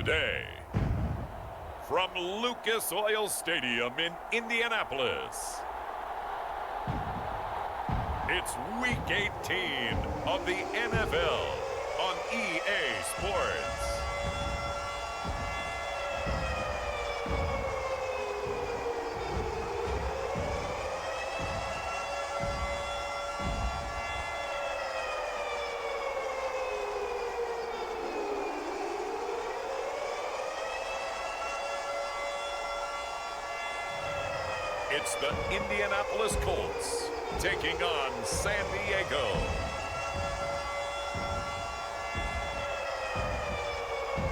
day. From Lucas Oil Stadium in Indianapolis, it's Week 18 of the NFL on EA Sports. It's the Indianapolis Colts taking on San Diego.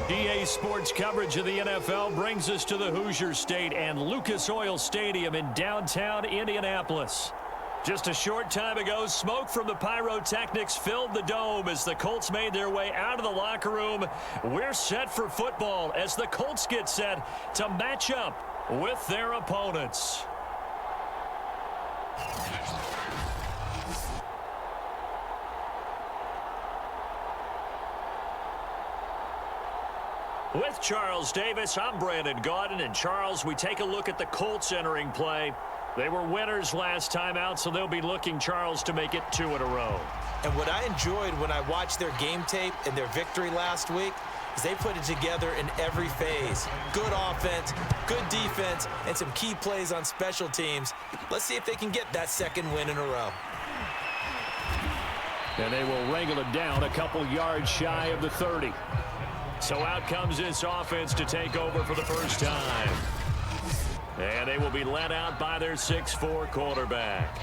EA Sports coverage of the NFL brings us to the Hoosier State and Lucas Oil Stadium in downtown Indianapolis. Just a short time ago, smoke from the pyrotechnics filled the dome as the Colts made their way out of the locker room. We're set for football as the Colts get set to match up with their opponents. With Charles Davis, I'm Brandon Gaudin. And Charles, we take a look at the Colts entering play. They were winners last time out, so they'll be looking, Charles, to make it 2 in a row. And what I enjoyed when I watched their game tape and their victory last week is they put it together in every phase. Good offense, good defense, and some key plays on special teams. Let's see if they can get that second win in a row. And they will wrangle it down a couple yards shy of the 30. So out comes this offense to take over for the first time. And they will be led out by their 6'4" quarterback.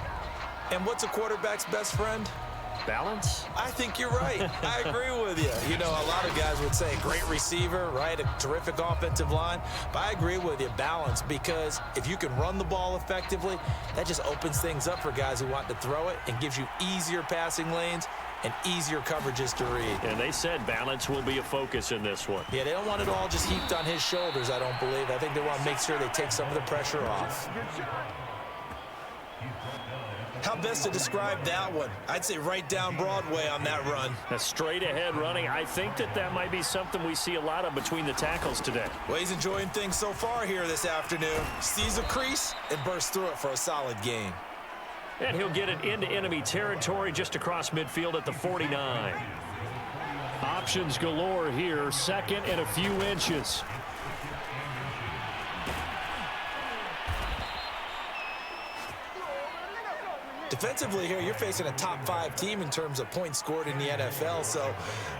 And what's a quarterback's best friend? Balance? I think you're right. I agree with you. You know, a lot of guys would say great receiver, right? A terrific offensive line. But I agree with you, balance, because if you can run the ball effectively, that just opens things up for guys who want to throw it and gives you easier passing lanes and easier coverages to read. And they said balance will be a focus in this one. Yeah, they don't want it all just heaped on his shoulders, I don't believe. I think they want to make sure they take some of the pressure off. How best to describe that one? I'd say right down Broadway on that run. A straight-ahead running. I think that might be something we see a lot of between the tackles today. Well, he's enjoying things so far here this afternoon. Sees a crease and bursts through it for a solid gain. And he'll get it into enemy territory just across midfield at the 49. Options galore here. Second and a few inches. Defensively here, you're facing a top 5 team in terms of points scored in the NFL. So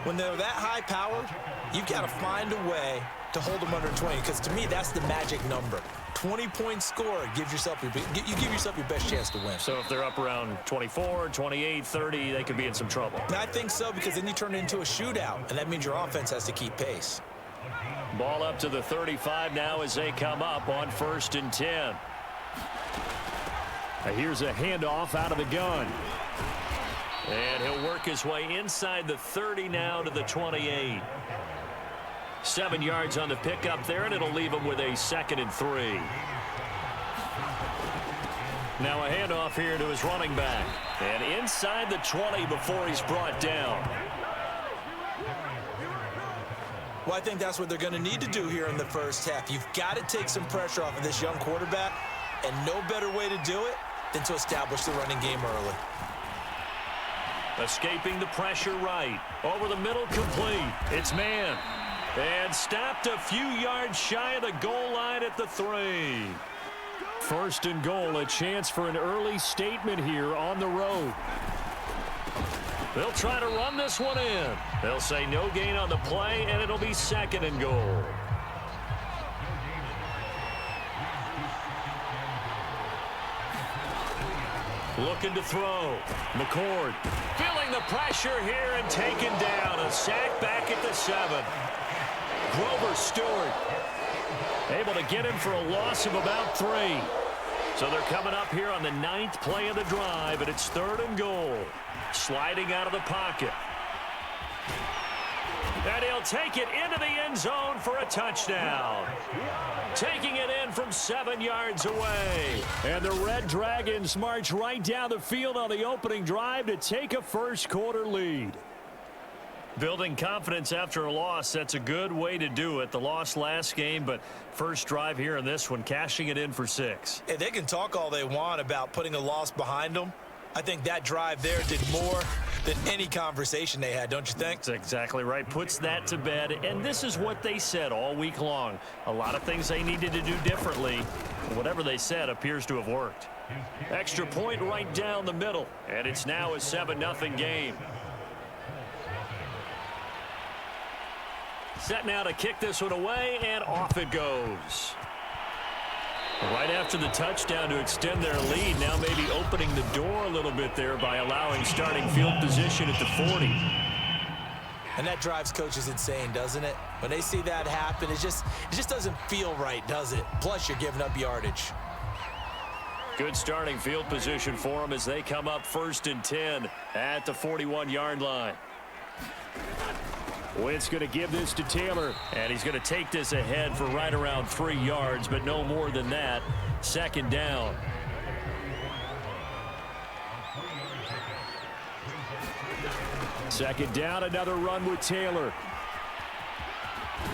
when they're that high powered, you've got to find a way to hold them under 20. Because to me, that's the magic number. 20 points scored gives yourself you give yourself your best chance to win. So if they're up around 24, 28, 30, they could be in some trouble. And I think so, because then you turn it into a shootout, and that means your offense has to keep pace. Ball up to the 35 now as they come up on 1st and 10. Here's a handoff out of the gun. And he'll work his way inside the 30 now to the 28. 7 yards on the pickup there, and it'll leave him with a 2nd and 3. Now a handoff here to his running back. And inside the 20 before he's brought down. Well, I think that's what they're going to need to do here in the first half. You've got to take some pressure off of this young quarterback, and no better way to do it than to establish the running game early. Escaping the pressure right. Over the middle, complete. It's man. And stopped a few yards shy of the goal line at the 3. 1st and goal, a chance for an early statement here on the road. They'll try to run this one in. They'll say no gain on the play, and it'll be 2nd and goal. Looking to throw. McCord feeling the pressure here and taken down. A sack back at the 7. Grover Stewart able to get him for a loss of about 3. So they're coming up here on the 9th play of the drive, and it's 3rd and goal. Sliding out of the pocket. And he'll take it into the end zone for a touchdown. Taking it in from 7 yards away. And the Red Dragons march right down the field on the opening drive to take a first quarter lead. Building confidence after a loss, that's a good way to do it. The loss last game, but first drive here in this one, cashing it in for 6. Hey, they can talk all they want about putting a loss behind them. I think that drive there did more than any conversation they had, don't you think? That's exactly right. Puts that to bed, and this is what they said all week long. A lot of things they needed to do differently. Whatever they said appears to have worked. Extra point right down the middle, and it's now a 7-0 game. Set now to kick this one away, and off it goes. Right after the touchdown to extend their lead, now maybe opening the door a little bit there by allowing starting field position at the 40. And that drives coaches insane, doesn't it? When they see that happen, it just doesn't feel right, does it? Plus, you're giving up yardage. Good starting field position for them as they come up 1st and 10 at the 41-yard line. Wentz going to give this to Taylor, and he's going to take this ahead for right around 3 yards, but no more than that. 2nd down. Second down, another run with Taylor.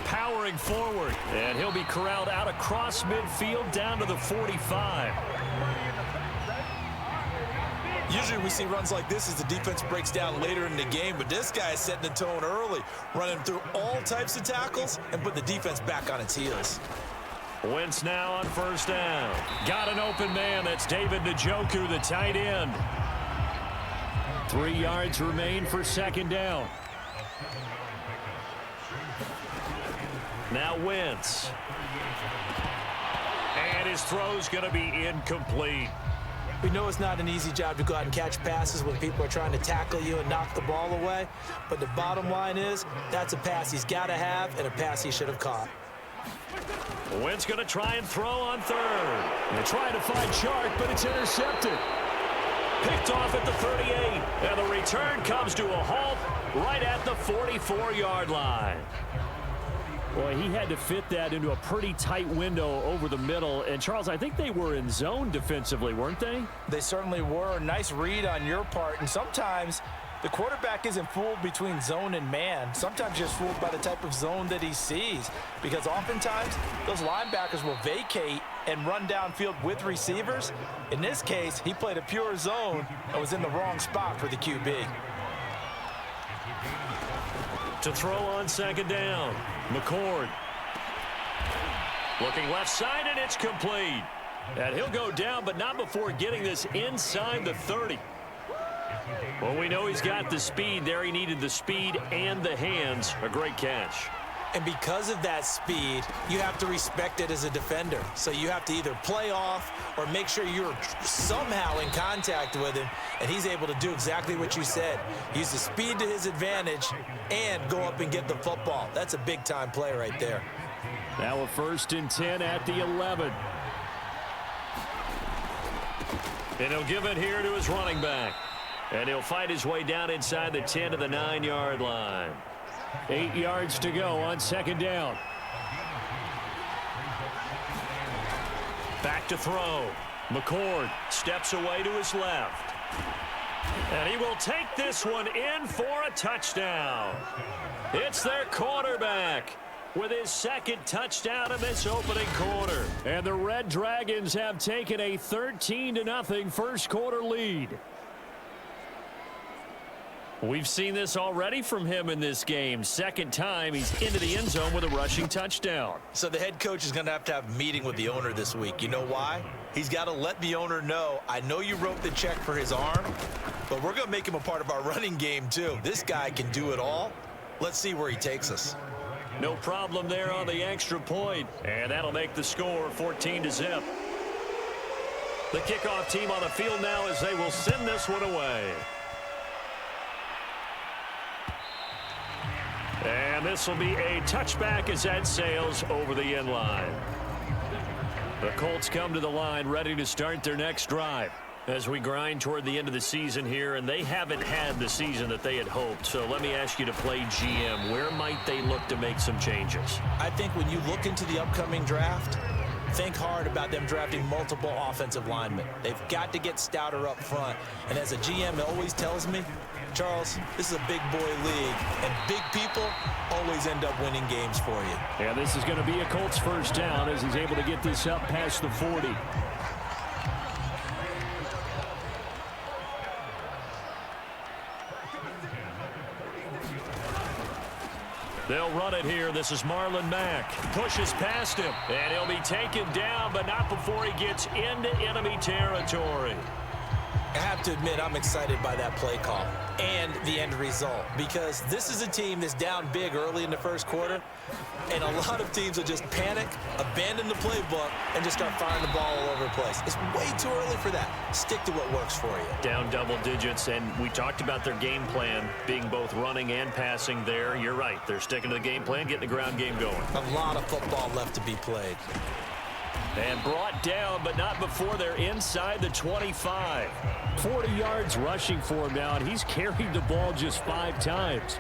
Powering forward, and he'll be corralled out across midfield down to the 45. Usually we see runs like this as the defense breaks down later in the game, but this guy is setting the tone early, running through all types of tackles and put the defense back on its heels. Wentz now on 1st down. Got an open man. That's David Njoku, the tight end. 3 yards remain for 2nd down. Now Wentz. And his throw's going to be incomplete. We know it's not an easy job to go out and catch passes when people are trying to tackle you and knock the ball away. But the bottom line is, that's a pass he's got to have and a pass he should have caught. Wentz going to try and throw on 3rd. They're trying to find Chark, but it's intercepted. Picked off at the 38. And the return comes to a halt right at the 44-yard line. Boy, he had to fit that into a pretty tight window over the middle. And, Charles, I think they were in zone defensively, weren't they? They certainly were. Nice read on your part. And sometimes the quarterback isn't fooled between zone and man. Sometimes just fooled by the type of zone that he sees. Because oftentimes those linebackers will vacate and run downfield with receivers. In this case, he played a pure zone and was in the wrong spot for the QB. To throw on 2nd down. McCord. Looking left side, and it's complete. And he'll go down, but not before getting this inside the 30. Well, we know he's got the speed there. He needed the speed and the hands. A great catch. And because of that speed, you have to respect it as a defender. So you have to either play off or make sure you're somehow in contact with him, and he's able to do exactly what you said. Use the speed to his advantage and go up and get the football. That's a big-time play right there. Now a 1st and 10 at the 11. And he'll give it here to his running back. And he'll fight his way down inside the 10 to the 9-yard line. 8 yards to go on 2nd down. Back to throw. McCord steps away to his left. And he will take this one in for a touchdown. It's their quarterback with his 2nd touchdown in this opening quarter. And the Red Dragons have taken a 13-0 first quarter lead. We've seen this already from him in this game. 2nd time he's into the end zone with a rushing touchdown. So the head coach is going to have a meeting with the owner this week. You know why? He's got to let the owner know, I know you wrote the check for his arm, but we're going to make him a part of our running game too. This guy can do it all. Let's see where he takes us. No problem there on the extra point. And that'll make the score 14-0. The kickoff team on the field now as they will send this one away. And this will be a touchback as that sails over the end line. The Colts come to the line ready to start their next drive as we grind toward the end of the season here, and they haven't had the season that they had hoped. So let me ask you to play GM. Where might they look to make some changes? I think when you look into the upcoming draft, think hard about them drafting multiple offensive linemen. They've got to get stouter up front. And as a GM always tells me, Charles, this is a big boy league, and big people always end up winning games for you. Yeah, this is going to be a Colts first down as he's able to get this up past the 40. They'll run it here. This is Marlon Mack. Pushes past him, and he'll be taken down, but not before he gets into enemy territory. I have to admit, I'm excited by that play call and the end result, because this is a team that's down big early in the first quarter, and a lot of teams will just panic, abandon the playbook, and just start firing the ball all over the place. It's way too early for that. Stick to what works for you. Down double digits, and we talked about their game plan being both running and passing there. You're right. They're sticking to the game plan, getting the ground game going. A lot of football left to be played. And brought down, but not before they're inside the 25. 40 yards rushing for him now, and he's carried the ball just 5 times.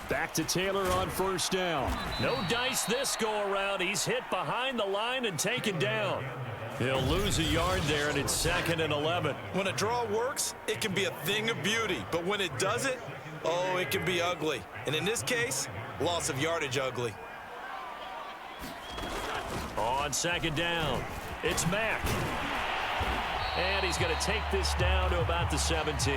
Back to Taylor on first down. No dice this go-around. He's hit behind the line and taken down. He'll lose a yard there, and it's 2nd and 11. When a draw works, it can be a thing of beauty. But when it doesn't, oh, it can be ugly. And in this case, loss of yardage ugly. On 2nd down, it's Mack. And he's going to take this down to about the 17.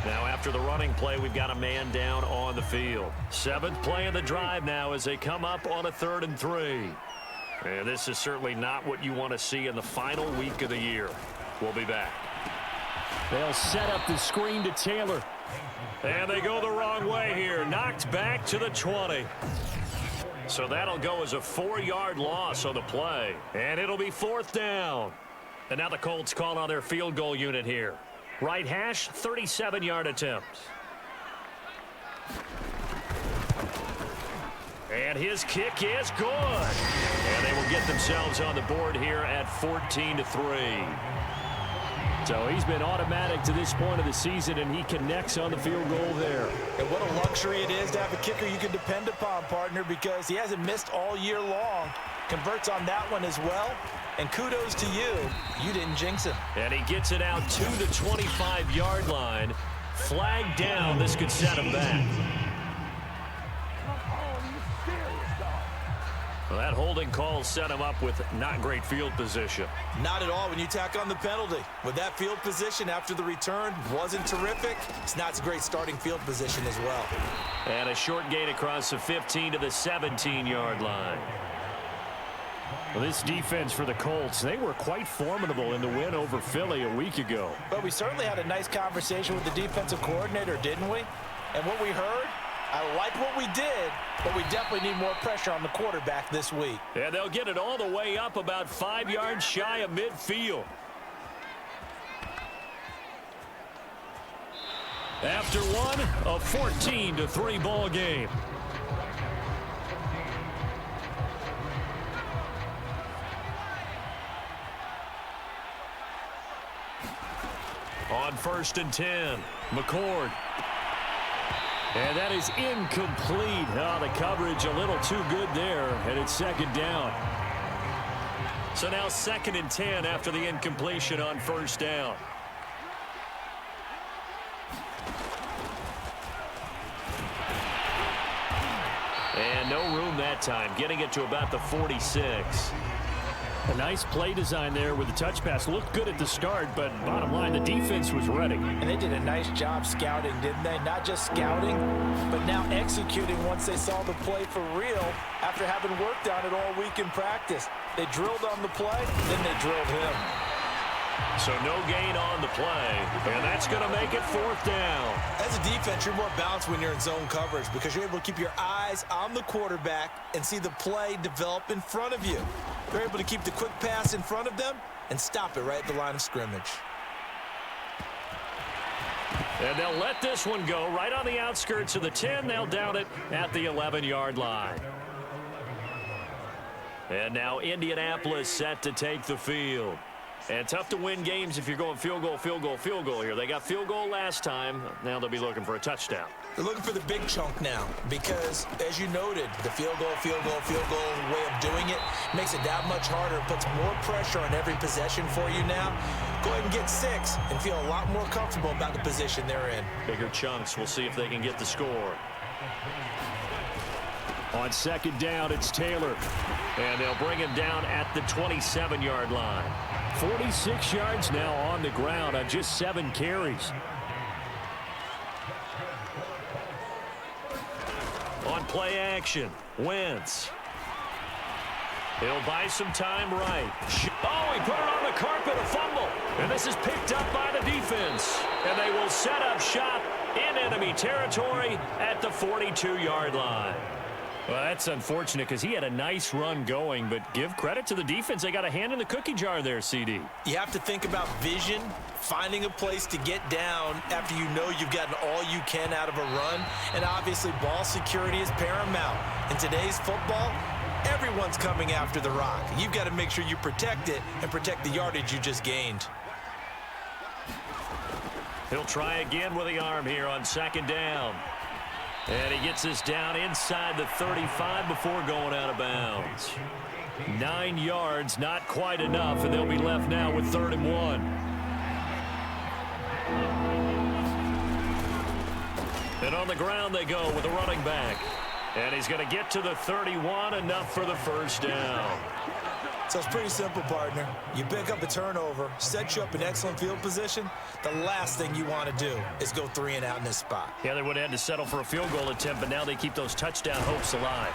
Now, after the running play, we've got a man down on the field. 7th play of the drive now as they come up on a 3rd and 3. And this is certainly not what you want to see in the final week of the year. We'll be back. They'll set up the screen to Taylor. And they go the wrong way here. Knocked back to the 20. So that'll go as a 4-yard loss on the play. And it'll be 4th down. And now the Colts call on their field goal unit here. Right hash, 37-yard attempt. And his kick is good. And they will get themselves on the board here at 14-3. So he's been automatic to this point of the season, and he connects on the field goal there. And what a luxury it is to have a kicker you can depend upon, partner, because he hasn't missed all year long. Converts on that one as well. And kudos to you. You didn't jinx him. And he gets it out to the 25-yard line. Flag down. This could set him back. Well, that holding call set him up with not great field position. Not at all when you tack on the penalty. With that field position after the return wasn't terrific, it's not a great starting field position as well. And a short gain across the 15 to the 17-yard line. Well, this defense for the Colts, they were quite formidable in the win over Philly a week ago. But we certainly had a nice conversation with the defensive coordinator, didn't we? And what we heard, I like what we did, but we definitely need more pressure on the quarterback this week. And they'll get it all the way up about 5 yards shy of midfield. After one, a 14-3 ball game. On 1st and 10, McCord. And that is incomplete. Oh, the coverage a little too good there, and it's 2nd down. So now 2nd and 10 after the incompletion on 1st down. And no room that time, getting it to about the 46. A nice play design there with the touch pass. Looked good at the start, but bottom line, the defense was ready. And they did a nice job scouting, didn't they? Not just scouting, but now executing once they saw the play for real after having worked on it all week in practice. They drilled on the play, then they drilled him. So no gain on the play, and that's going to make it 4th down. As a defense, you're more balanced when you're in zone coverage because you're able to keep your eyes on the quarterback and see the play develop in front of you. They're able to keep the quick pass in front of them and stop it right at the line of scrimmage. And they'll let this one go right on the outskirts of the 10. They'll down it at the 11-yard line. And now Indianapolis set to take the field. And tough to win games if you're going field goal, field goal, field goal here. They got field goal last time. Now they'll be looking for a touchdown. They're looking for the big chunk now because, as you noted, the field goal way of doing it makes it that much harder, puts more pressure on every possession for you now. Go ahead and get 6 and feel a lot more comfortable about the position they're in. Bigger chunks. We'll see if they can get the score. On second down, it's Taylor. And they'll bring him down at the 27-yard line. 46 yards now on the ground on just 7 carries. On play action, Wentz. He'll buy some time right. Oh, he put it on the carpet, a fumble. And this is picked up by the defense. And they will set up shop in enemy territory at the 42-yard line. Well, that's unfortunate because he had a nice run going, but give credit to the defense. They got a hand in the cookie jar there, CD. You have to think about vision, finding a place to get down after you know you've gotten all you can out of a run, and obviously ball security is paramount. In today's football, everyone's coming after the rock. You've got to make sure you protect it and protect the yardage you just gained. He'll try again with the arm here on second down. And he gets us down inside the 35 before going out of bounds. 9 yards, not quite enough, and they'll be left now with 3rd and 1. And on the ground they go with a running back. And he's going to get to the 31, enough for the first down. So it's pretty simple, partner. You pick up a turnover, set you up in excellent field position. The last thing you want to do is go 3 and out in this spot. Yeah, they would have had to settle for a field goal attempt, but now they keep those touchdown hopes alive.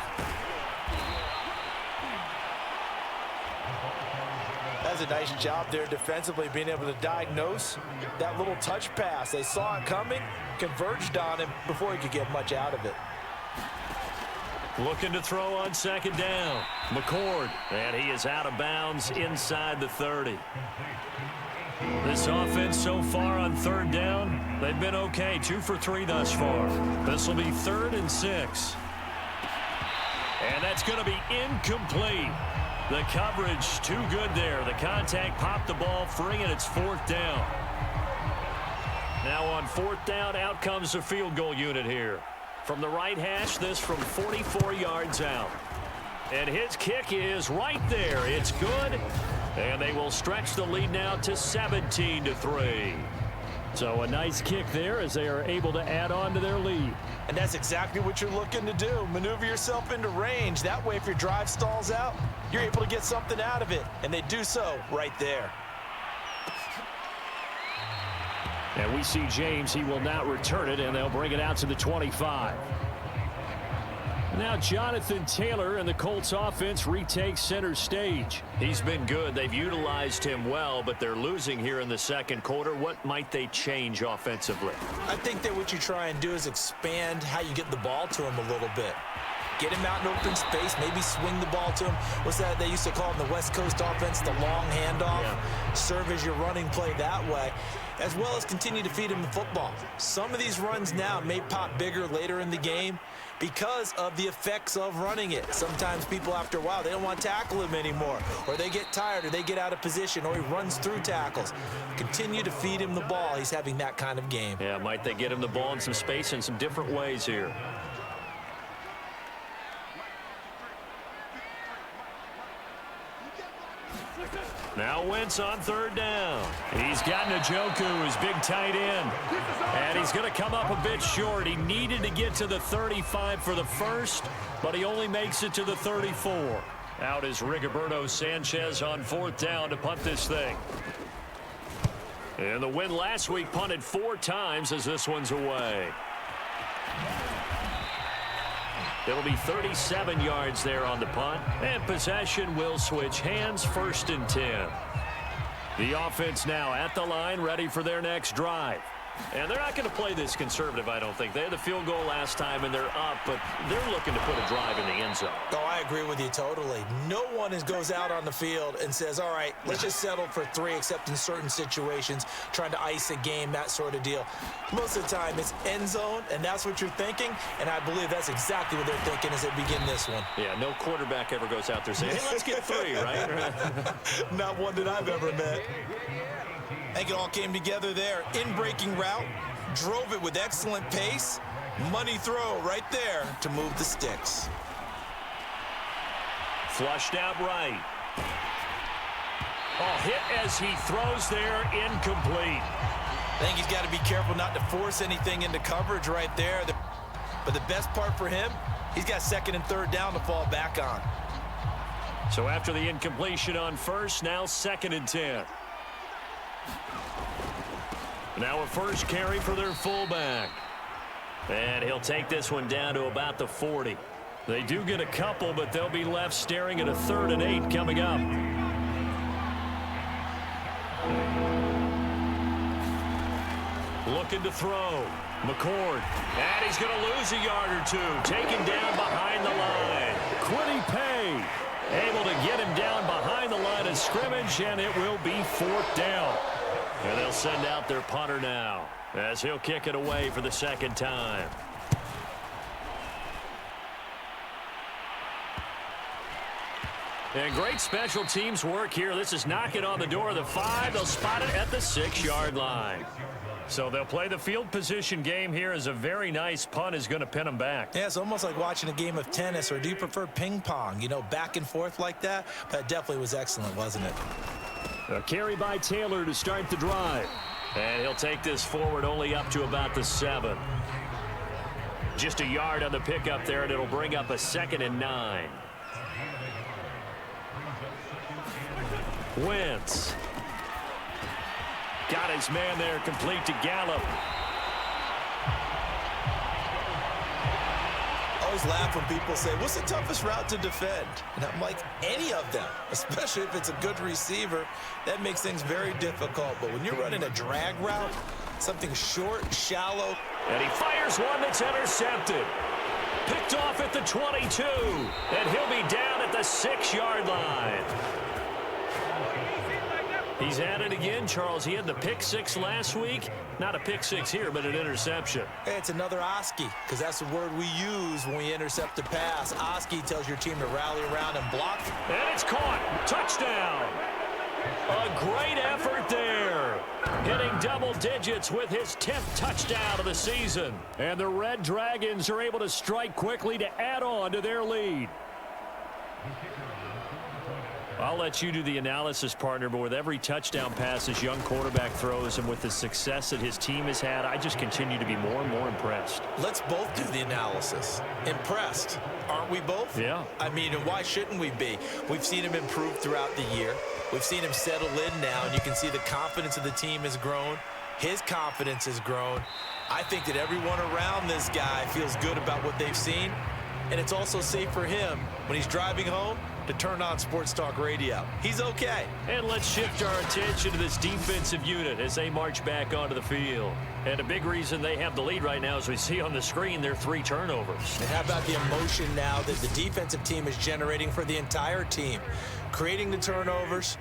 That's a nice job there defensively, being able to diagnose that little touch pass. They saw it coming, converged on him before he could get much out of it. Looking to throw on second down. McCord, and he is out of bounds inside the 30. This offense so far on 3rd down, they've been okay. 2 for 3 thus far. This will be 3rd and 6. And that's going to be incomplete. The coverage too good there. The contact popped the ball free, and it's 4th down. Now on 4th down, out comes the field goal unit here. From the right hash, this from 44 yards out. And his kick is right there. It's good. And they will stretch the lead now to 17-3. So a nice kick there as they are able to add on to their lead. And that's exactly what you're looking to do. Maneuver yourself into range. That way, if your drive stalls out, you're able to get something out of it. And they do so right there. And we see James. He will not return it, and they'll bring it out to the 25. Now Jonathan Taylor and the Colts offense retakes center stage. He's been good. They've utilized him well, but they're losing here in the second quarter. What might they change offensively? I think that what you try and do is expand how you get the ball to him a little bit. Get him out in open space, maybe swing the ball to him. What's that they used to call in the West Coast offense, the long handoff? Yeah. Serve as your running play that way, as well as continue to feed him the football. Some of these runs now may pop bigger later in the game because of the effects of running it. Sometimes people, after a while, they don't want to tackle him anymore, or they get tired, or they get out of position, or he runs through tackles. Continue to feed him the ball. He's having that kind of game. Yeah, might they get him the ball in some space in some different ways here. Now Wentz on 3rd down. He's got Njoku, his big tight end. And he's going to come up a bit short. He needed to get to the 35 for the first, but he only makes it to the 34. Out is Rigoberto Sanchez on 4th down to punt this thing. And the win last week punted 4 times as this one's away. It'll be 37 yards there on the punt, and possession will switch hands, 1st and 10. The offense now at the line, ready for their next drive. And they're not going to play this conservative, I don't think. They had the field goal last time, and they're up, but they're looking to put a drive in the end zone. Oh, I agree with you totally. No one goes out on the field and says, all right, let's just settle for 3, except in certain situations, trying to ice a game, that sort of deal. Most of the time, it's end zone, and that's what you're thinking, and I believe that's exactly what they're thinking as they begin this one. Yeah, no quarterback ever goes out there saying, hey, let's get 3, right? Not one that I've ever met. I think it all came together there. In-breaking route, drove it with excellent pace. Money throw right there to move the sticks. Flushed out right. Oh, hit as he throws there, incomplete. I think he's got to be careful not to force anything into coverage right there. But the best part for him, he's got 2nd and 3rd down to fall back on. So after the incompletion on first, now 2nd and 10. Now a first carry for their fullback. And he'll take this one down to about the 40. They do get a couple, but they'll be left staring at a 3rd and 8 coming up. Looking to throw. McCord. And he's going to lose a yard or 2. Taken down behind the line. Quiddy Pay able to get him down behind the line of scrimmage, and it will be 4th down. And they'll send out their punter now, as he'll kick it away for the 2nd time. And great special teams work here. This is knocking on the door of the 5. They'll spot it at the 6-yard line. So they'll play the field position game here as a very nice punt is going to pin them back. Yeah, it's almost like watching a game of tennis, or do you prefer ping pong? You know, back and forth like that? But it definitely was excellent, wasn't it? A carry by Taylor to start the drive. And he'll take this forward only up to about the 7. Just a yard on the pickup there, and it'll bring up a 2nd and 9. Wentz. Got his man there, complete to Gallup. I always laugh when people say, what's the toughest route to defend? And I'm like, any of them, especially if it's a good receiver. That makes things very difficult. But when you're running a drag route, something short, shallow. And he fires one that's intercepted. Picked off at the 22. And he'll be down at the 6-yard line. He's at it again, Charles. He had the pick 6 last week. Not a pick 6 here, but an interception. Hey, it's another Oski, because that's the word we use when we intercept a pass. Oski tells your team to rally around and block. And it's caught. Touchdown. A great effort there. Hitting double digits with his 10th touchdown of the season. And the Red Dragons are able to strike quickly to add on to their lead. I'll let you do the analysis, partner, but with every touchdown pass this young quarterback throws and with the success that his team has had, I just continue to be more and more impressed. Let's both do the analysis. Impressed, aren't we both? Yeah. I mean, and why shouldn't we be? We've seen him improve throughout the year. We've seen him settle in now, and you can see the confidence of the team has grown. His confidence has grown. I think that everyone around this guy feels good about what they've seen, and it's also safe for him when he's driving home to turn on Sports Talk Radio. He's okay. And let's shift our attention to this defensive unit as they march back onto the field. And a big reason they have the lead right now, as we see on the screen, their 3 turnovers. And how about the emotion now that the defensive team is generating for the entire team? Creating the turnovers,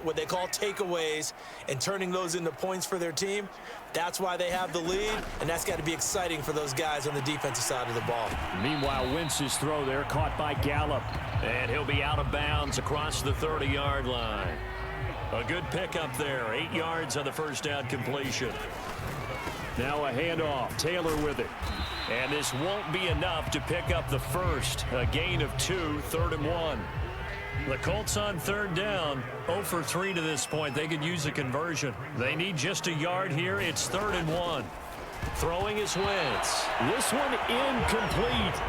what they call takeaways, and turning those into points for their team. That's why they have the lead, and that's got to be exciting for those guys on the defensive side of the ball. Meanwhile, Wentz's throw there caught by Gallup. And he'll be out of bounds across the 30-yard line. A good pickup there. 8 yards on the first down completion. Now a handoff. Taylor with it. And this won't be enough to pick up the first. A gain of 2, 3rd and 1. The Colts on 3rd down, 0 for 3 to this point. They could use a conversion. They need just a yard here. It's 3rd and 1. Throwing is Wentz. This one incomplete.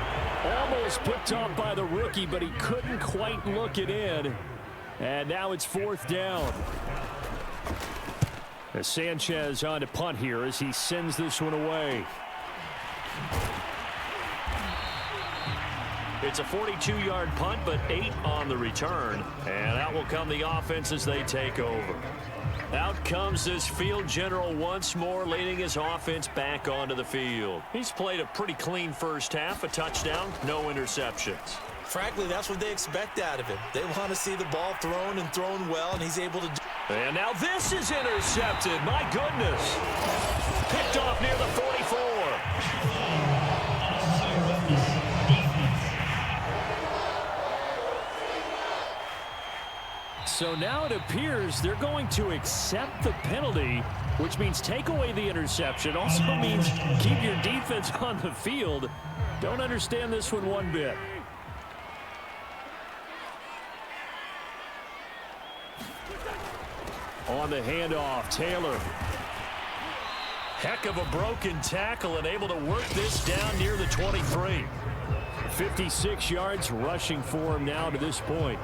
Almost picked off by the rookie, but he couldn't quite look it in. And now it's 4th down. As Sanchez on to punt here as he sends this one away. It's a 42-yard punt, but 8 on the return. And out will come the offense as they take over. Out comes this field general once more, leading his offense back onto the field. He's played a pretty clean first half, a touchdown, no interceptions. Frankly, that's what they expect out of him. They want to see the ball thrown and thrown well, and he's able to do. And now this is intercepted. My goodness. Picked off near the 44. So now it appears they're going to accept the penalty, which means take away the interception. Also means keep your defense on the field. Don't understand this one bit. On the handoff, Taylor. Heck of a broken tackle and able to work this down near the 23. 56 yards rushing for him now to this point.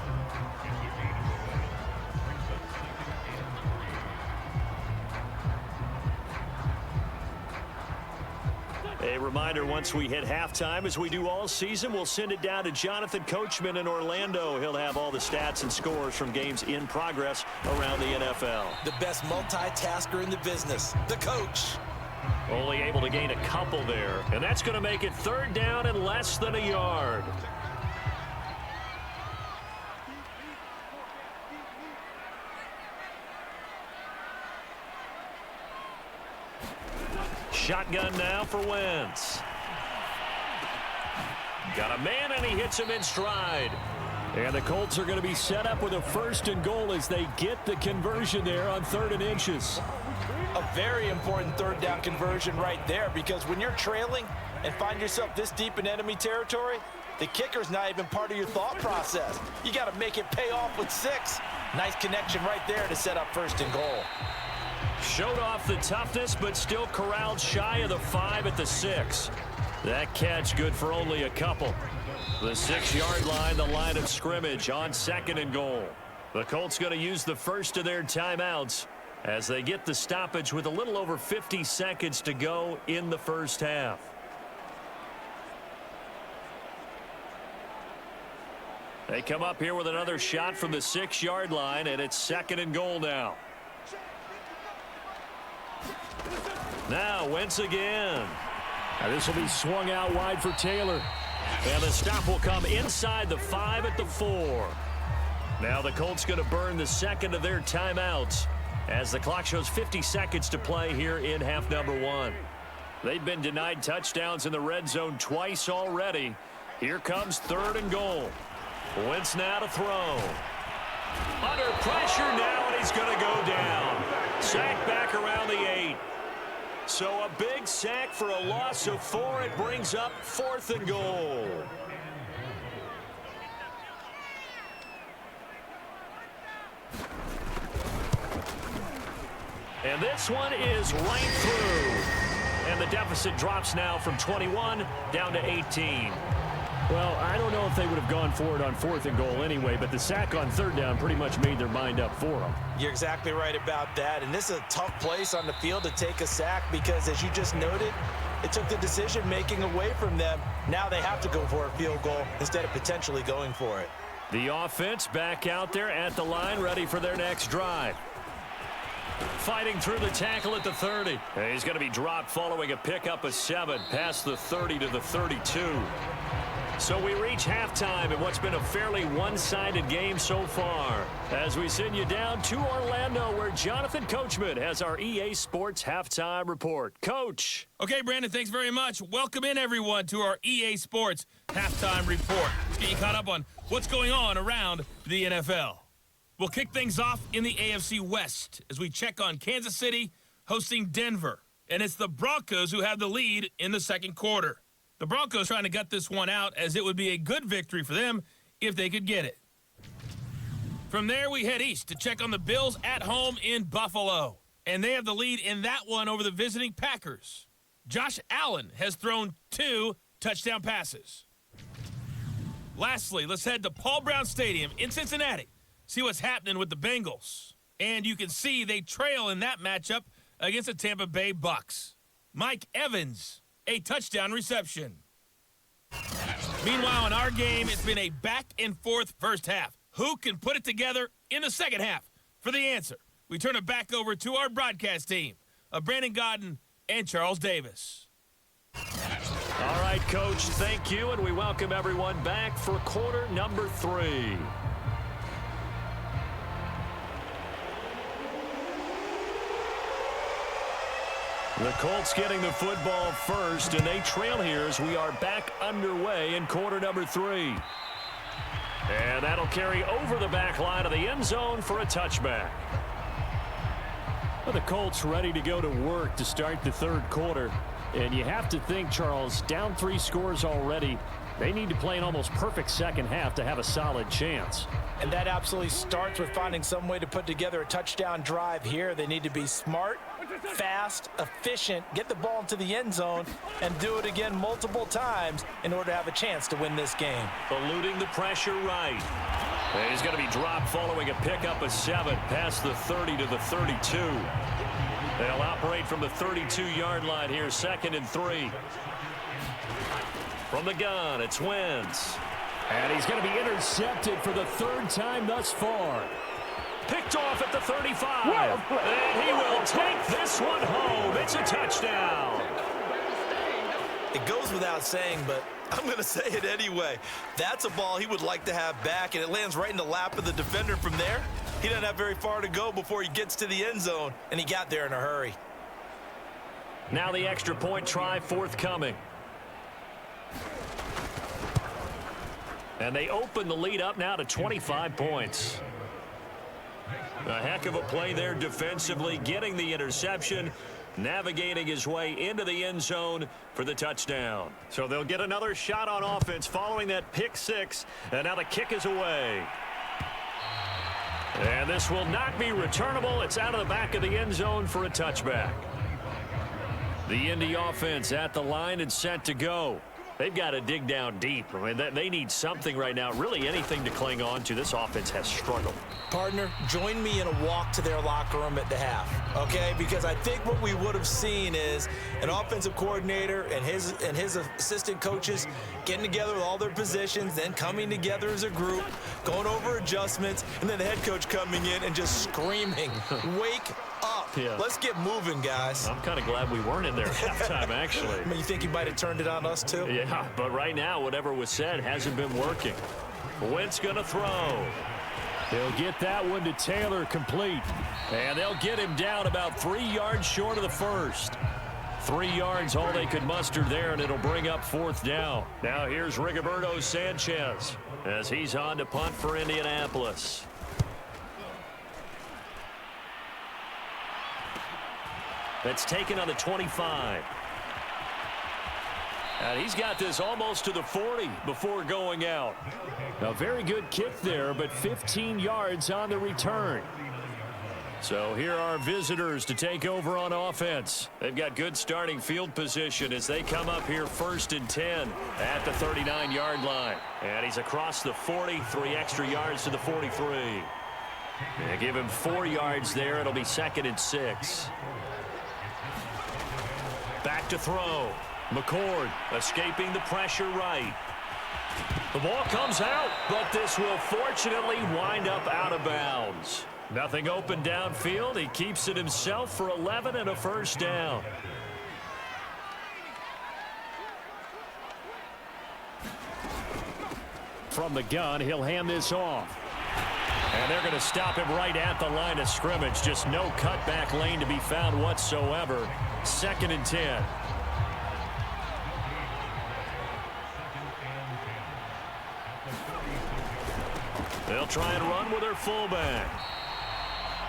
A reminder, once we hit halftime, as we do all season, we'll send it down to Jonathan Coachman in Orlando. He'll have all the stats and scores from games in progress around the NFL. The best multitasker in the business, the coach. Only able to gain a couple there, and that's going to make it 3rd down and less than a yard. Shotgun now for Wentz. Got a man, and he hits him in stride. And the Colts are going to be set up with a 1st and goal as they get the conversion there on 3rd and inches. A very important 3rd down conversion right there, because when you're trailing and find yourself this deep in enemy territory, the kicker's not even part of your thought process. You got to make it pay off with 6. Nice connection right there to set up 1st and goal. Showed off the toughness, but still corralled shy of the 5 at the 6. That catch good for only a couple. The 6-yard line, the line of scrimmage on 2nd and goal. The Colts going to use the first of their timeouts as they get the stoppage with a little over 50 seconds to go in the first half. They come up here with another shot from the 6-yard line, and it's 2nd and goal now. Now Wentz again. Now this will be swung out wide for Taylor. And the stop will come inside the 5 at the 4. Now the Colts going to burn the 2nd of their timeouts as the clock shows 50 seconds to play here in half number 1. They've been denied touchdowns in the red zone twice already. Here comes 3rd and goal. Wentz now to throw. Under pressure now, and he's going to go down. Sack back around the 8. So a big sack for a loss of 4. It brings up 4th and goal. And this one is right through. And the deficit drops now from 21 down to 18. Well, I don't know if they would have gone for it on 4th and goal anyway, but the sack on 3rd down pretty much made their mind up for them. You're exactly right about that, and this is a tough place on the field to take a sack because, as you just noted, it took the decision-making away from them. Now they have to go for a field goal instead of potentially going for it. The offense back out there at the line, ready for their next drive. Fighting through the tackle at the 30. He's going to be dropped following a pickup of 7 past the 30 to the 32. So we reach halftime in what's been a fairly one-sided game so far as we send you down to Orlando where Jonathan Coachman has our EA Sports Halftime Report. Coach. Okay, Brandon, thanks very much. Welcome in, everyone, to our EA Sports Halftime Report. Let's get you caught up on what's going on around the NFL. We'll kick things off in the AFC West as we check on Kansas City hosting Denver. And it's the Broncos who have the lead in the 2nd quarter. The Broncos trying to gut this one out as it would be a good victory for them if they could get it. From there, we head east to check on the Bills at home in Buffalo. And they have the lead in that one over the visiting Packers. Josh Allen has thrown 2 touchdown passes. Lastly, let's head to Paul Brown Stadium in Cincinnati. See what's happening with the Bengals. And you can see they trail in that matchup against the Tampa Bay Bucks. Mike Evans, a touchdown reception. Meanwhile, in our game, it's been a back-and-forth first half. Who can put it together in the second half? For the answer, we turn it back over to our broadcast team of Brandon Godden and Charles Davis. All right, Coach, thank you, and we welcome everyone back for quarter number 3. The Colts getting the football first, and they trail here as we are back underway in quarter number 3. And that'll carry over the back line of the end zone for a touchback. Well, the Colts ready to go to work to start the third quarter. And you have to think, Charles, down 3 scores already. They need to play an almost perfect second half to have a solid chance. And that absolutely starts with finding some way to put together a touchdown drive here. They need to be smart, fast, efficient, get the ball into the end zone, and do it again multiple times in order to have a chance to win this game. Eluding the pressure right. And he's going to be dropped following a pickup of 7 past the 30 to the 32. They'll operate from the 32-yard line here, 2nd and 3. From the gun, it's Wentz. And he's going to be intercepted for the 3rd time thus far. Picked off at the 35. And he will take this one home. It's a touchdown. It goes without saying, but I'm going to say it anyway. That's a ball he would like to have back, and it lands right in the lap of the defender from there. He doesn't have very far to go before he gets to the end zone, and he got there in a hurry. Now the extra point try forthcoming. And they open the lead up now to 25 points. A heck of a play there defensively, getting the interception, navigating his way into the end zone for the touchdown. So they'll get another shot on offense following that pick 6, and now the kick is away. And this will not be returnable. It's out of the back of the end zone for a touchback. The Indy offense at the line and set to go. They've got to dig down deep. I mean, they need something right now, really anything to cling on to. This offense has struggled. Partner, join me in a walk to their locker room at the half, okay? Because I think what we would have seen is an offensive coordinator and his assistant coaches getting together with all their positions, then coming together as a group, going over adjustments, and then the head coach coming in and just screaming, wake up. Yeah. Let's get moving, guys. I'm kind of glad we weren't in there at halftime, actually. I mean, you think he might have turned it on us, too? Yeah, but right now, whatever was said hasn't been working. Wentz going to throw. They'll get that one to Taylor complete. And they'll get him down about 3 yards short of the first. 3 yards, all they could muster there, and it'll bring up 4th down. Now here's Rigoberto Sanchez as he's on to punt for Indianapolis. That's taken on the 25. And he's got this almost to the 40 before going out. A very good kick there, but 15 yards on the return. So here are visitors to take over on offense. They've got good starting field position as they come up here 1st and 10 at the 39-yard line. And he's across the 40, 3 extra yards to the 43. They give him 4 yards there. It'll be 2nd and 6. Back to throw. McCord escaping the pressure right. The ball comes out, but this will fortunately wind up out of bounds. Nothing open downfield. He keeps it himself for 11 and a 1st down. From the gun, he'll hand this off. And they're going to stop him right at the line of scrimmage. Just no cutback lane to be found whatsoever. 2nd and 10. They'll try and run with their fullback.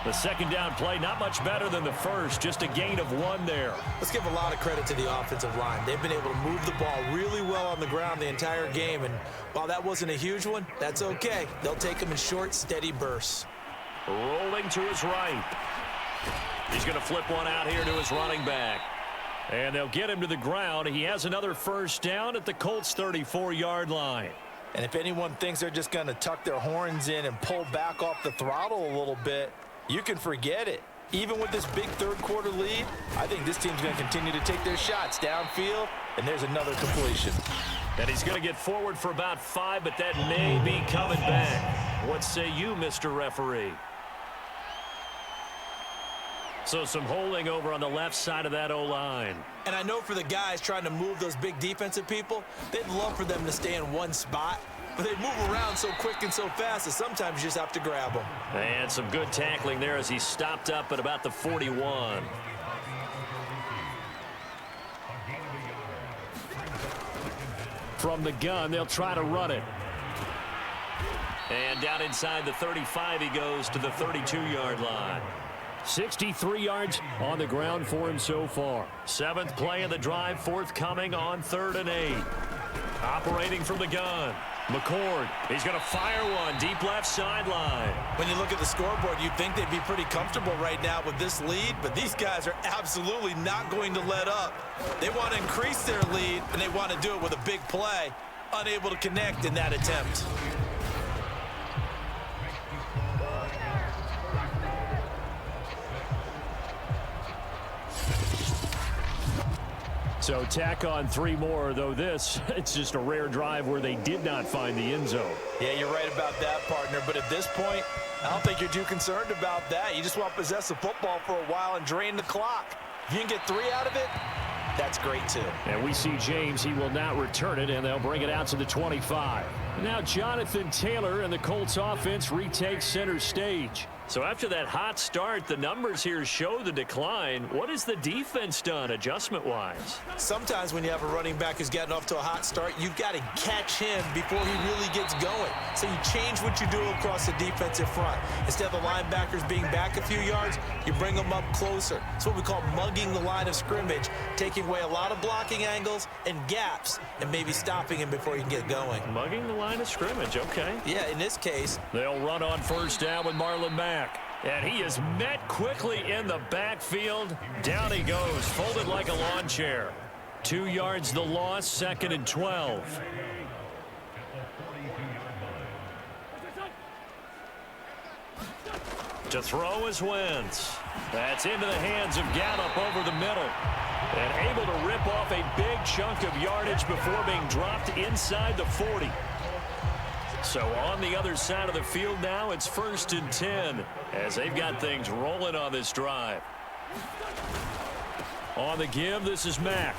The 2nd down play, not much better than the first, just a gain of 1 there. Let's give a lot of credit to the offensive line. They've been able to move the ball really well on the ground the entire game, and while that wasn't a huge one, that's okay. They'll take them in short, steady bursts. Rolling to his right. He's going to flip one out here to his running back. And they'll get him to the ground. He has another 1st down at the Colts' 34-yard line. And if anyone thinks they're just going to tuck their horns in and pull back off the throttle a little bit, you can forget it. Even with this big third-quarter lead, I think this team's going to continue to take their shots downfield, and there's another completion. And he's going to get forward for about 5, but that may be coming back. What say you, Mr. Referee? So some holding over on the left side of that O-line. And I know for the guys trying to move those big defensive people, they'd love for them to stay in one spot. But they move around so quick and so fast that sometimes you just have to grab them. And some good tackling there as he stopped up at about the 41. From the gun, they'll try to run it. And down inside the 35, he goes to the 32-yard line. 63 yards on the ground for him so far. 7th play of the drive, forthcoming on 3rd and 8. Operating from the gun. McCord, he's going to fire one deep left sideline. When you look at the scoreboard, you'd think they'd be pretty comfortable right now with this lead, but these guys are absolutely not going to let up. They want to increase their lead, and they want to do it with a big play. Unable to connect in that attempt. So tack on 3 more, though it's just a rare drive where they did not find the end zone. Yeah, you're right about that, partner. But at this point, I don't think you're too concerned about that. You just want to possess the football for a while and drain the clock. If you can get 3 out of it, that's great, too. And we see James. He will not return it, and they'll bring it out to the 25. Now Jonathan Taylor and the Colts offense retakes center stage. So after that hot start, the numbers here show the decline. What has the defense done adjustment-wise? Sometimes when you have a running back who's getting off to a hot start, you've got to catch him before he really gets going. So you change what you do across the defensive front. Instead of the linebackers being back a few yards, you bring them up closer. It's what we call mugging the line of scrimmage, taking away a lot of blocking angles and gaps and maybe stopping him before he can get going. Mugging the line of scrimmage, okay. Yeah, in this case. They'll run on 1st down with Marlon Mack. And he is met quickly in the backfield. Down he goes, folded like a lawn chair. 2 yards the loss, 2nd and 12. To throw is Wentz. That's into the hands of Gallup over the middle. And able to rip off a big chunk of yardage before being dropped inside the 40. So on the other side of the field now, it's 1st and 10 as they've got things rolling on this drive. On the give, this is Mack.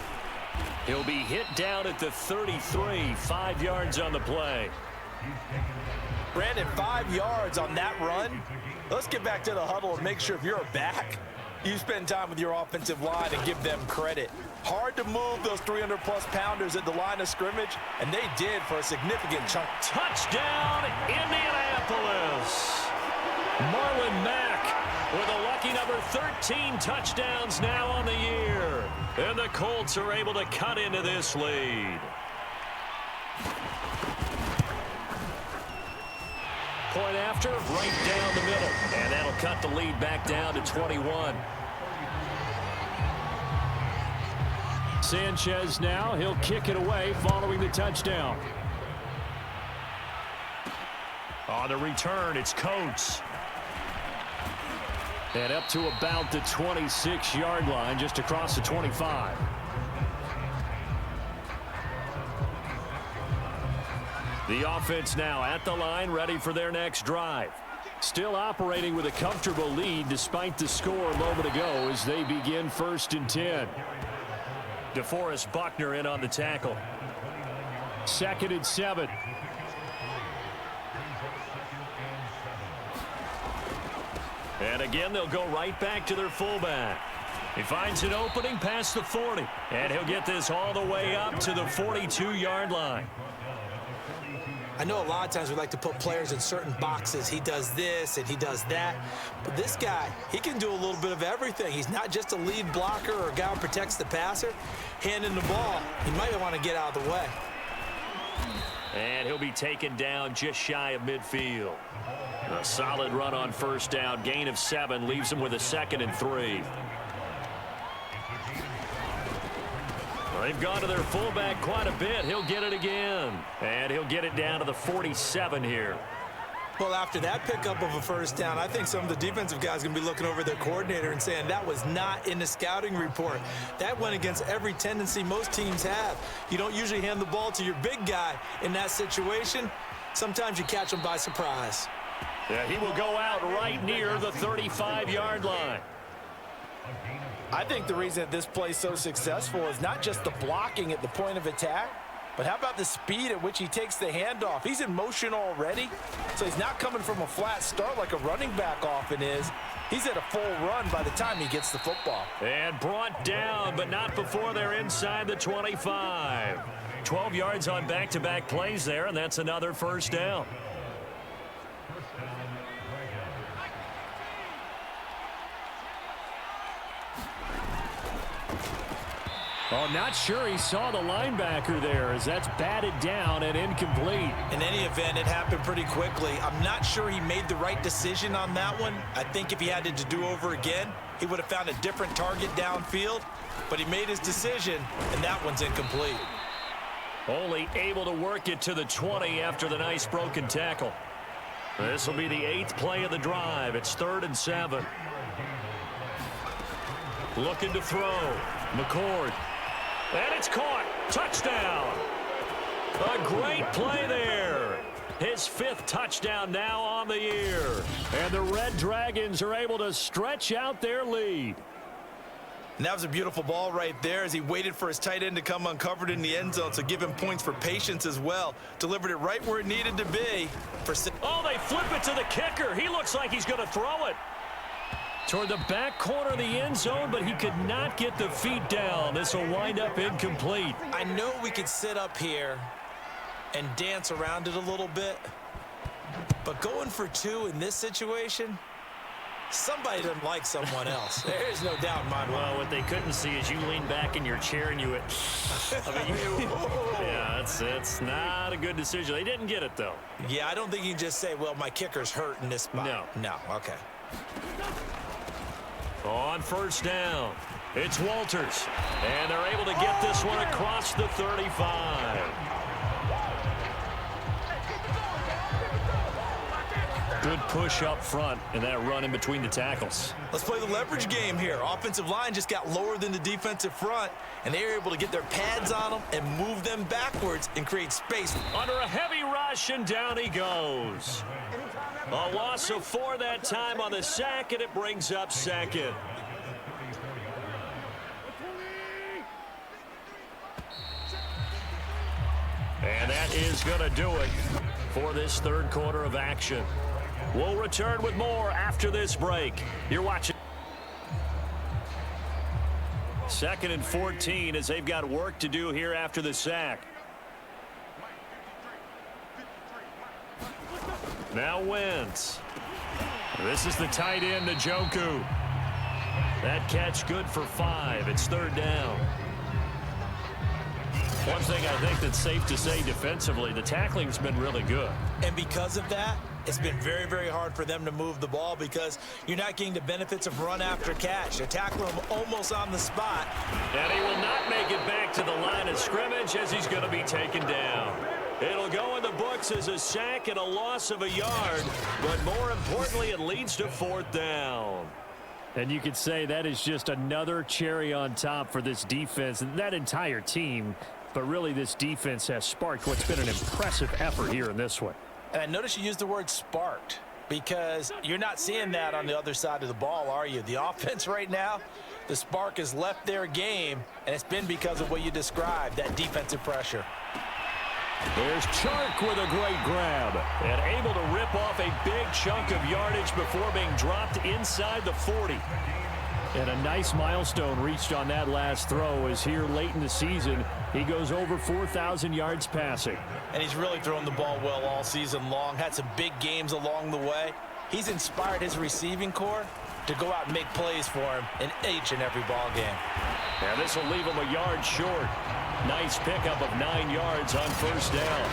He'll be hit down at the 33, 5 yards on the play. Brandon, 5 yards on that run. Let's get back to the huddle and make sure if you're a back, you spend time with your offensive line and give them credit. Hard to move those 300-plus pounders at the line of scrimmage, and they did for a significant chunk. Touchdown, Indianapolis! Marlon Mack with a lucky number 13 touchdowns now on the year. And the Colts are able to cut into this lead. Point after, right down the middle. And that'll cut the lead back down to 21. Sanchez now, he'll kick it away following the touchdown. On the return, it's Coates. And up to about the 26-yard line, just across the 25. The offense now at the line, ready for their next drive. Still operating with a comfortable lead despite the score a moment ago as they begin 1st and 10. DeForest Buckner in on the tackle. 2nd and 7. And again, they'll go right back to their fullback. He finds an opening past the 40. And he'll get this all the way up to the 42-yard line. I know a lot of times we like to put players in certain boxes. He does this and he does that. But this guy, he can do a little bit of everything. He's not just a lead blocker or a guy who protects the passer. Handing the ball, he might want to get out of the way. And he'll be taken down just shy of midfield. A solid run on 1st down. Gain of 7 leaves him with a 2nd and 3. They've gone to their fullback quite a bit. He'll get it again. And he'll get it down to the 47 here. Well, after that pickup of a 1st down, I think some of the defensive guys are going to be looking over their coordinator and saying that was not in the scouting report. That went against every tendency most teams have. You don't usually hand the ball to your big guy in that situation. Sometimes you catch them by surprise. Yeah, he will go out right near the 35-yard line. I think the reason that this play is so successful is not just the blocking at the point of attack, but how about the speed at which he takes the handoff? He's in motion already, so he's not coming from a flat start like a running back often is. He's at a full run by the time he gets the football. And brought down, but not before they're inside the 25. 12 yards on back-to-back plays there, and that's another first down. Oh, not sure he saw the linebacker there as that's batted down and incomplete. In any event, it happened pretty quickly. I'm not sure he made the right decision on that one. I think if he had to do over again, he would have found a different target downfield, but he made his decision, and that one's incomplete. Only able to work it to the 20 after the nice broken tackle. This will be the 8th play of the drive. It's 3rd and 7. Looking to throw. McCord. And it's caught. Touchdown. A great play there. His 5th touchdown now on the year. And the Red Dragons are able to stretch out their lead. And that was a beautiful ball right there as he waited for his tight end to come uncovered in the end zone, so give him points for patience as well. Delivered it right where it needed to be. Oh, they flip it to the kicker. He looks like he's going to throw it toward the back corner of the end zone, but he could not get the feet down. This will wind up incomplete. I know we could sit up here and dance around it a little bit, but going for 2 in this situation, somebody doesn't like someone else. There's no doubt in my mind. Well, what they couldn't see is you lean back in your chair and you went, yeah, it's not a good decision. They didn't get it, though. Yeah, I don't think you can just say, well, my kicker's hurt in this spot. No, okay. On first down, it's Walters. And they're able to get this one across the 35. Good push up front and that run in between the tackles. Let's play the leverage game here. Offensive line just got lower than the defensive front, and they were able to get their pads on them and move them backwards and create space. Under a heavy rush, and down he goes. A loss of 4 that time on the sack, and it brings up 2nd. And that is going to do it for this 3rd quarter of action. We'll return with more after this break. You're watching 2nd and 14 as they've got work to do here after the sack. Now Wentz. This is the tight end, Njoku. That catch good for 5. It's 3rd down. One thing I think that's safe to say defensively, the tackling's been really good. And because of that, it's been very, very hard for them to move the ball because you're not getting the benefits of run after catch. They're tackling him almost on the spot. And he will not make it back to the line of scrimmage as he's going to be taken down. It'll go in the books as a sack and a loss of a yard, but more importantly, it leads to 4th down. And you could say that is just another cherry on top for this defense and that entire team. But really, this defense has sparked what's been an impressive effort here in this one. And I notice you used the word sparked because you're not seeing that on the other side of the ball, are you? The offense right now, the spark has left their game, and it's been because of what you described, that defensive pressure. There's Chark with a great grab and able to rip off a big chunk of yardage before being dropped inside the 40. And a nice milestone reached on that last throw as here late in the season, he goes over 4,000 yards passing. And he's really thrown the ball well all season long, had some big games along the way. He's inspired his receiving corps to go out and make plays for him in each and every ball game. And this will leave him a yard short. Nice pickup of 9 yards on first down.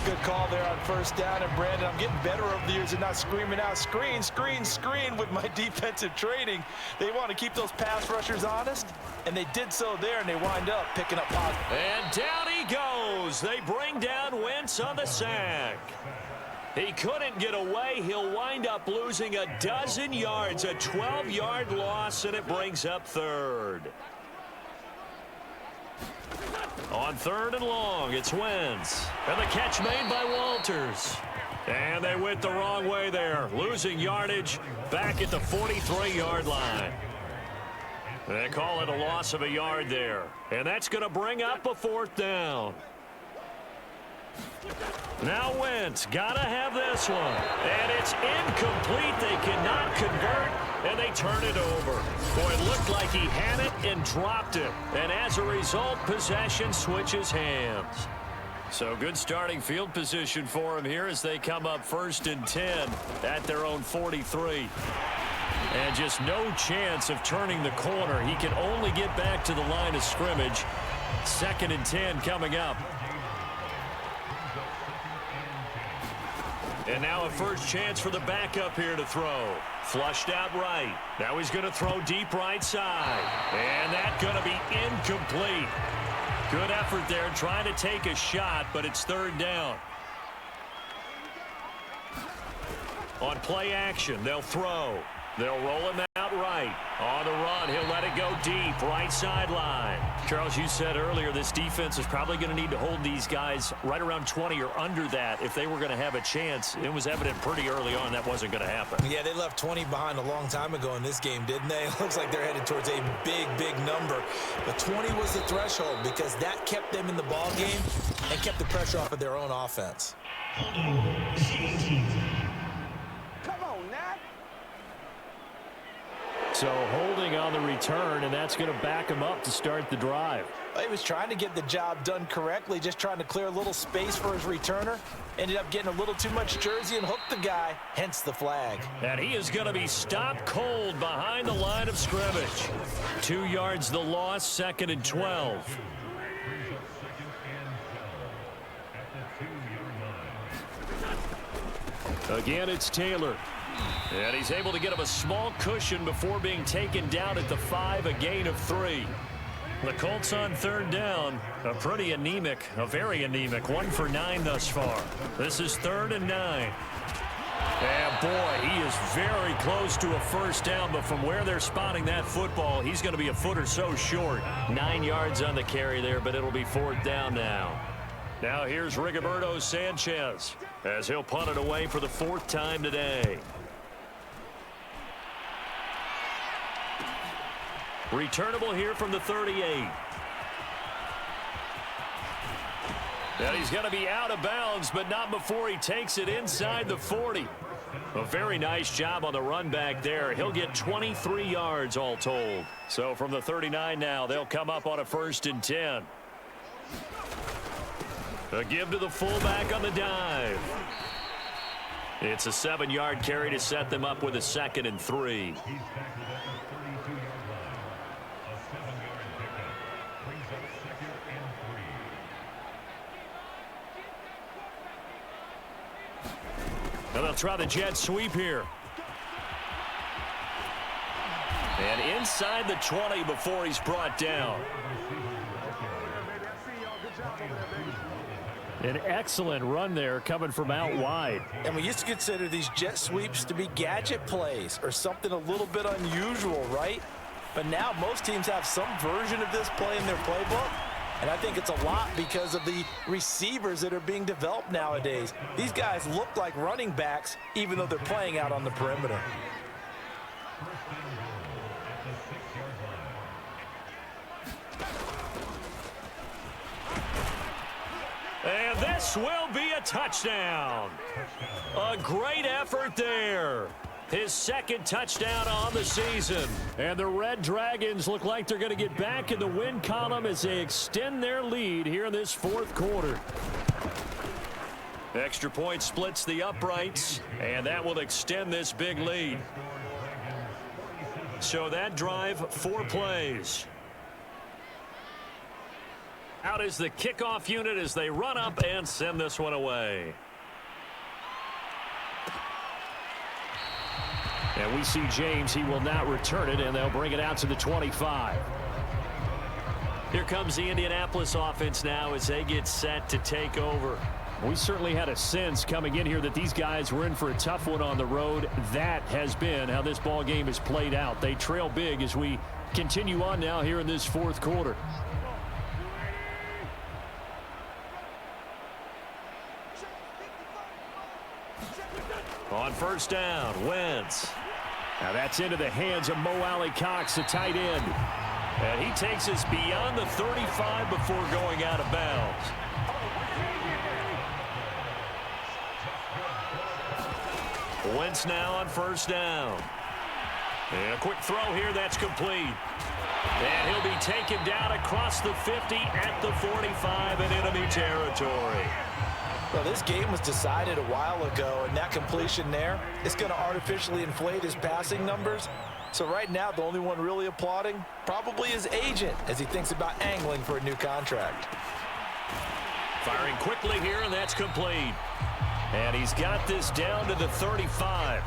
Good call there on first down. And, Brandon, I'm getting better over the years and not screaming out, screen, screen, screen with my defensive training. They want to keep those pass rushers honest, and they did so there, and they wind up picking up positive. And down he goes. They bring down Wentz on the sack. He couldn't get away. He'll wind up losing a dozen yards, a 12-yard loss, and it brings up 3rd. On 3rd and long, it's Wentz. And the catch made by Walters. And they went the wrong way there, losing yardage back at the 43-yard line. They call it a loss of a yard there. And that's going to bring up a 4th down. Now Wentz, got to have this one. And it's incomplete. They cannot convert, and they turn it over. Boy, it looked like he had it and dropped it. And as a result, possession switches hands. So good starting field position for him here as they come up 1st and 10 at their own 43. And just no chance of turning the corner. He can only get back to the line of scrimmage. 2nd and 10 coming up. And now a first chance for the backup here to throw. Flushed out right. Now he's going to throw deep right side. And that's going to be incomplete. Good effort there trying to take a shot, but it's 3rd down. On play action, they'll throw. They'll roll him out right. On the run, he'll let it go deep, right sideline. Charles, you said earlier this defense is probably going to need to hold these guys right around 20 or under that if they were going to have a chance. It was evident pretty early on that wasn't going to happen. Yeah, they left 20 behind a long time ago in this game, didn't they? It looks like they're headed towards a big, big number. But 20 was the threshold because that kept them in the ball game and kept the pressure off of their own offense. So holding on the return, and that's going to back him up to start the drive. He was trying to get the job done correctly, just trying to clear a little space for his returner. Ended up getting a little too much jersey and hooked the guy, hence the flag. And he is going to be stopped cold behind the line of scrimmage. 2 yards the loss, 2nd and 12. Again, it's Taylor. And he's able to get him a small cushion before being taken down at the 5, a gain of 3. The Colts on 3rd down, a very anemic 1 for 9 thus far. This is 3rd and 9. And boy, he is very close to a first down, but from where they're spotting that football, he's going to be a foot or so short. 9 yards on the carry there, but it'll be 4th down now. Now here's Rigoberto Sanchez as he'll punt it away for the 4th time today. Returnable here from the 38. And he's going to be out of bounds, but not before he takes it inside the 40. A very nice job on the run back there. He'll get 23 yards all told. So from the 39 now, they'll come up on a 1st and 10. A give to the fullback on the dive. It's a 7-yard carry to set them up with a 2nd and 3. Now they'll try the jet sweep here. And inside the 20 before he's brought down. An excellent run there coming from out wide. And we used to consider these jet sweeps to be gadget plays or something a little bit unusual, right? But now most teams have some version of this play in their playbook. And I think it's a lot because of the receivers that are being developed nowadays. These guys look like running backs even though they're playing out on the perimeter. And this will be a touchdown. A great effort there. His 2nd touchdown on the season. And the Red Dragons look like they're going to get back in the win column as they extend their lead here in this 4th quarter. Extra point splits the uprights, and that will extend this big lead. So that drive, 4 plays. Out is the kickoff unit as they run up and send this one away. And we see James. He will not return it, and they'll bring it out to the 25. Here comes the Indianapolis offense now as they get set to take over. We certainly had a sense coming in here that these guys were in for a tough one on the road. That has been how this ball game is played out. They trail big as we continue on now here in this 4th quarter. On 1st down, Wentz. Now that's into the hands of Mo Alley-Cox, the tight end. And he takes us beyond the 35 before going out of bounds. Wentz now on first down. And a quick throw here, that's complete. And he'll be taken down across the 50 at the 45 in enemy territory. Well, this game was decided a while ago, and that completion there is going to artificially inflate his passing numbers. So right now, the only one really applauding probably his agent as he thinks about angling for a new contract. Firing quickly here, and that's complete. And he's got this down to the 35.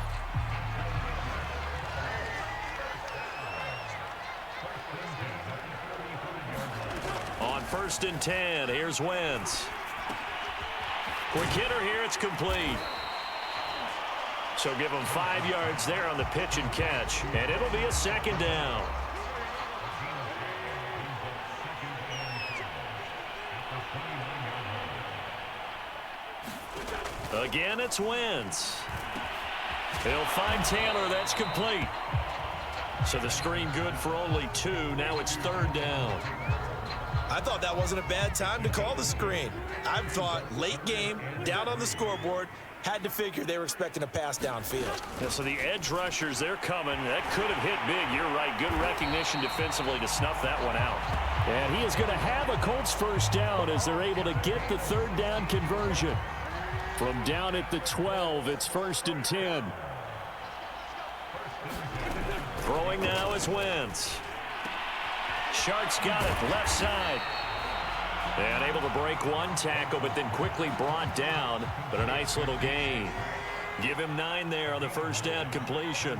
On 1st and 10, here's Wentz. Quick hitter here, it's complete. So give him 5 yards there on the pitch and catch, and it'll be a second down. Again, it's Wentz. He'll find Taylor. That's complete. So the screen good for only 2. Now it's 3rd down. I thought that wasn't a bad time to call the screen. I thought late game, down on the scoreboard, had to figure they were expecting a pass downfield. Yeah, so the edge rushers, they're coming. That could have hit big. You're right. Good recognition defensively to snuff that one out. And he is going to have a Colts first down as they're able to get the 3rd down conversion. From down at the 12, it's 1st and 10. Throwing now is Wentz. Sharks got it, left side. And able to break one tackle, but then quickly brought down. But a nice little gain. Give him 9 there on the 1st down completion.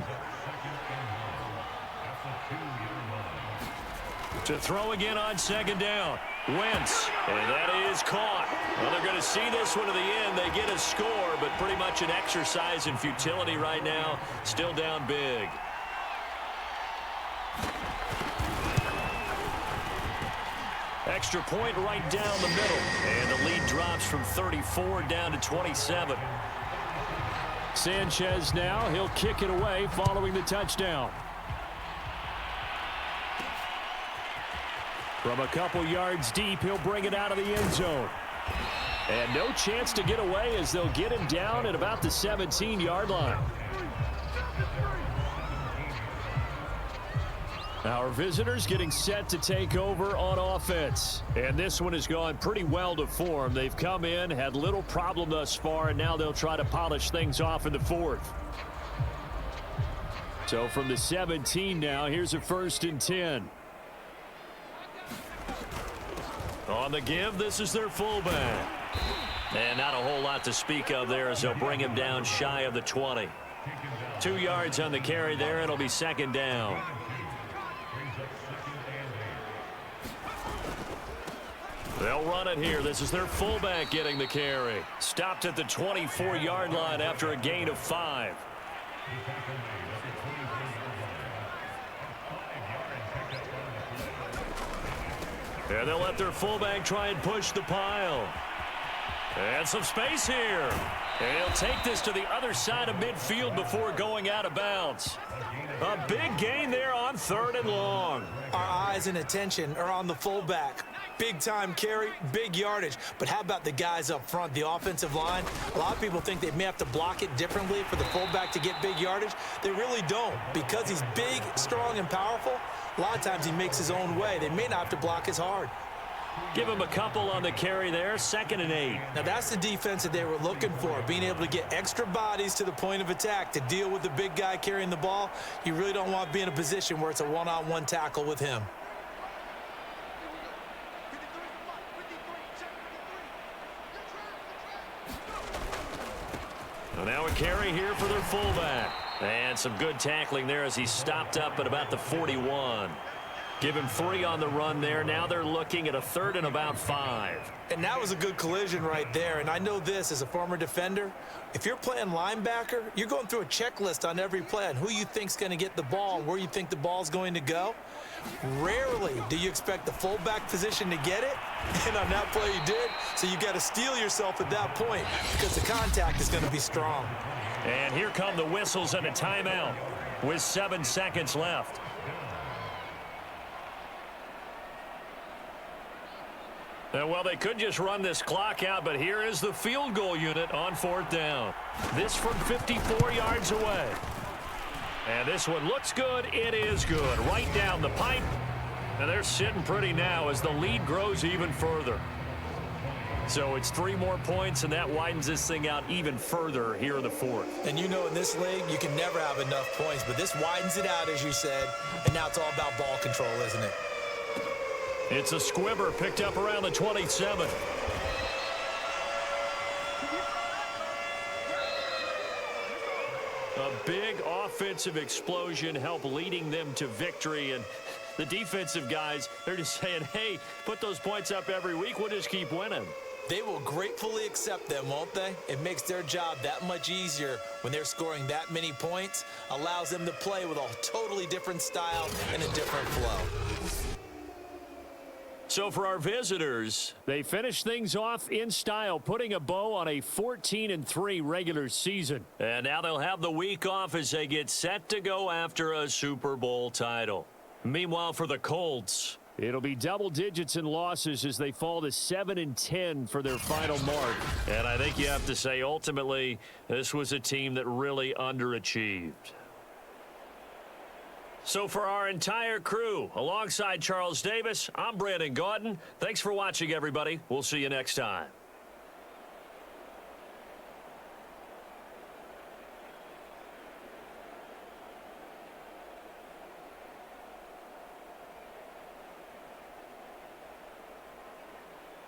To throw again on 2nd down. Wentz, and that is caught. Well, they're going to see this one to the end. They get a score, but pretty much an exercise in futility right now. Still down big. Extra point right down the middle. And the lead drops from 34 down to 27. Sanchez now, he'll kick it away following the touchdown. From a couple yards deep, he'll bring it out of the end zone. And no chance to get away as they'll get him down at about the 17-yard line. Our visitors getting set to take over on offense. And this one has gone pretty well to form. They've come in, had little problem thus far, and now they'll try to polish things off in the 4th. So from the 17 now, here's a 1st and 10. On the give, this is their fullback. And not a whole lot to speak of there as they'll bring him down shy of the 20. 2 yards on the carry there. It'll be 2nd down. They'll run it here. This is their fullback getting the carry. Stopped at the 24-yard line after a gain of 5. And they'll let their fullback try and push the pile. And some space here. And he'll take this to the other side of midfield before going out of bounds. A big gain there on 3rd and long. Our eyes and attention are on the fullback. Big time carry, big yardage. But how about the guys up front, the offensive line? A lot of people think they may have to block it differently for the fullback to get big yardage. They really don't. Because he's big, strong, and powerful, a lot of times he makes his own way. They may not have to block as hard. Give him a couple on the carry there, 2nd and 8. Now that's the defense that they were looking for, being able to get extra bodies to the point of attack to deal with the big guy carrying the ball. You really don't want to be in a position where it's a one-on-one tackle with him. Well, now a carry here for their fullback. And some good tackling there as he stopped up at about the 41. Give him 3 on the run there. Now they're looking at a 3rd and about 5. And that was a good collision right there. And I know this as a former defender. If you're playing linebacker, you're going through a checklist on every play on who you think's going to get the ball and where you think the ball's going to go. Rarely do you expect the fullback position to get it. And on that play you did. So you got to steel yourself at that point because the contact is going to be strong. And here come the whistles and a timeout. with 7 seconds left. Well, they could just run this clock out, but here is the field goal unit on 4th down. This from 54 yards away. And this one looks good. It is good. Right down the pipe. And they're sitting pretty now as the lead grows even further. So it's 3 more points, and that widens this thing out even further here in the 4th. And you know in this league, you can never have enough points, but this widens it out, as you said, and now it's all about ball control, isn't it? It's a squibber picked up around the 27. A big offensive explosion helped leading them to victory, and the defensive guys, they're just saying, hey, put those points up every week, we'll just keep winning. They will gratefully accept them, won't they? It makes their job that much easier when they're scoring that many points, allows them to play with a totally different style and a different flow. So for our visitors, they finish things off in style, putting a bow on a 14-3 regular season. And now they'll have the week off as they get set to go after a Super Bowl title. Meanwhile, for the Colts, it'll be double digits in losses as they fall to 7-10 for their final mark. And I think you have to say, ultimately, this was a team that really underachieved. So for our entire crew, alongside Charles Davis, I'm Brandon Gaudin. Thanks for watching, everybody. We'll see you next time.